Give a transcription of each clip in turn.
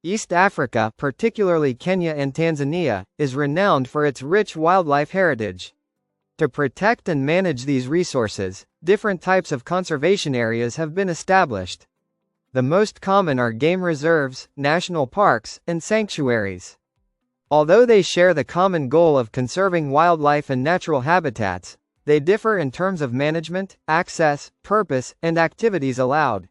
East Africa, particularly Kenya and Tanzania, is renowned for its rich wildlife heritage. To protect and manage these resources, different types of conservation areas have been established. The most common are game reserves, national parks, and sanctuaries. Although they share the common goal of conserving wildlife and natural habitats, they differ in terms of management, access, purpose, and activities allowed.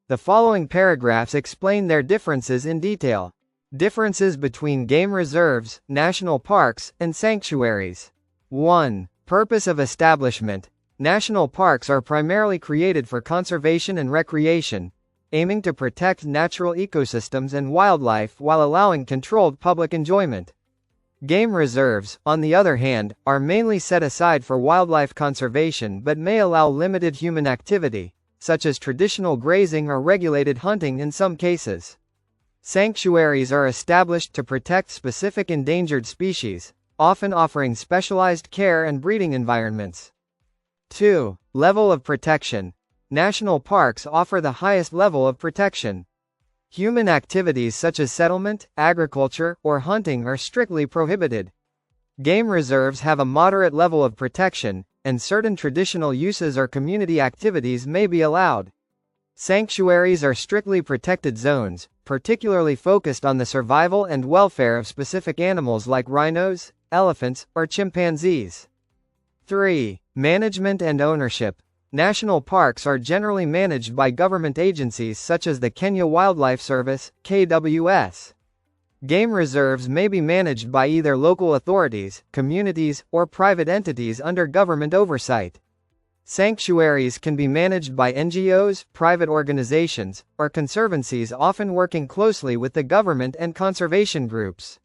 The following paragraphs explain their differences in detail. Differences between game reserves, national parks, and sanctuaries. 1. Purpose of establishment. National parks are primarily created for conservation and recreation, aiming to protect natural ecosystems and wildlife while allowing controlled public enjoyment. Game reserves, on the other hand, are mainly set aside for wildlife conservation but may allow limited human activity, such as traditional grazing or regulated hunting in some cases. Sanctuaries are established to protect specific endangered species, often offering specialized care and breeding environments. 2. Level of protection. National parks offer the highest level of protection. Human activities such as settlement, agriculture, or hunting are strictly prohibited. Game reserves have a moderate level of protection, and certain traditional uses or community activities may be allowed. Sanctuaries are strictly protected zones, particularly focused on the survival and welfare of specific animals like rhinos, elephants, or chimpanzees. 3. Management and ownership. National parks are generally managed by government agencies such as the Kenya Wildlife Service, KWS. Game reserves may be managed by either local authorities, communities, or private entities under government oversight. Sanctuaries can be managed by NGOs, private organizations, or conservancies often working closely with the government and conservation groups.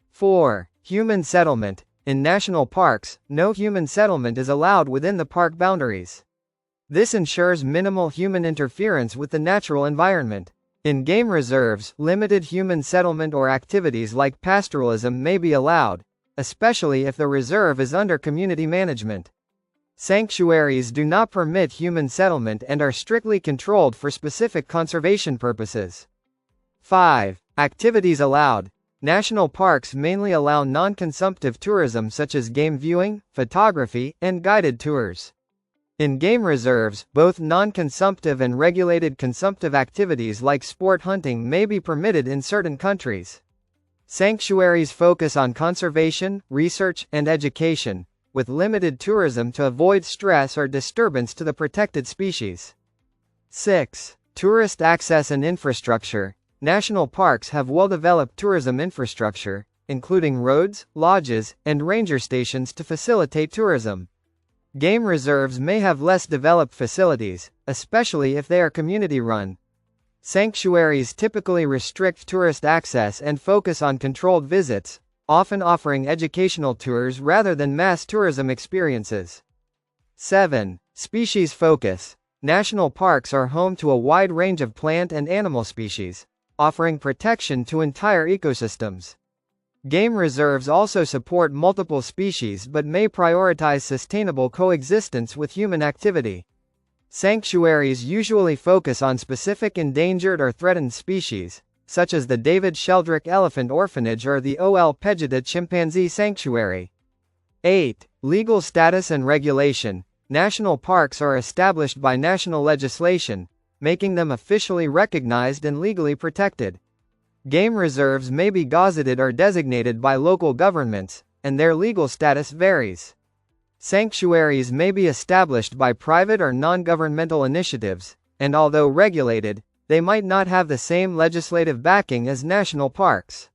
4. Human settlement. In national parks, no human settlement is allowed within the park boundaries. This ensures minimal human interference with the natural environment. In game reserves, limited human settlement or activities like pastoralism may be allowed, especially if the reserve is under community management. Sanctuaries do not permit human settlement and are strictly controlled for specific conservation purposes. 5. Activities allowed. National parks mainly allow non-consumptive tourism such as game viewing, photography, and guided tours. In game reserves, both non-consumptive and regulated consumptive activities like sport hunting may be permitted in certain countries. Sanctuaries focus on conservation, research, and education, with limited tourism to avoid stress or disturbance to the protected species. 6. Tourist access and infrastructure. National parks have well-developed tourism infrastructure, including roads, lodges, and ranger stations to facilitate tourism. Game reserves may have less developed facilities, especially if they are community-run. Sanctuaries typically restrict tourist access and focus on controlled visits, often offering educational tours rather than mass tourism experiences. 7. Species focus. National parks are home to a wide range of plant and animal species, offering protection to entire ecosystems. Game reserves also support multiple species but may prioritize sustainable coexistence with human activity. Sanctuaries usually focus on specific endangered or threatened species, such as the David Sheldrick Elephant Orphanage or the Ol Pejeta Chimpanzee Sanctuary. 8. Legal status and regulation. National parks are established by national legislation, making them officially recognized and legally protected. Game reserves may be gazetted or designated by local governments, and their legal status varies. Sanctuaries may be established by private or non-governmental initiatives, and although regulated, they might not have the same legislative backing as national parks.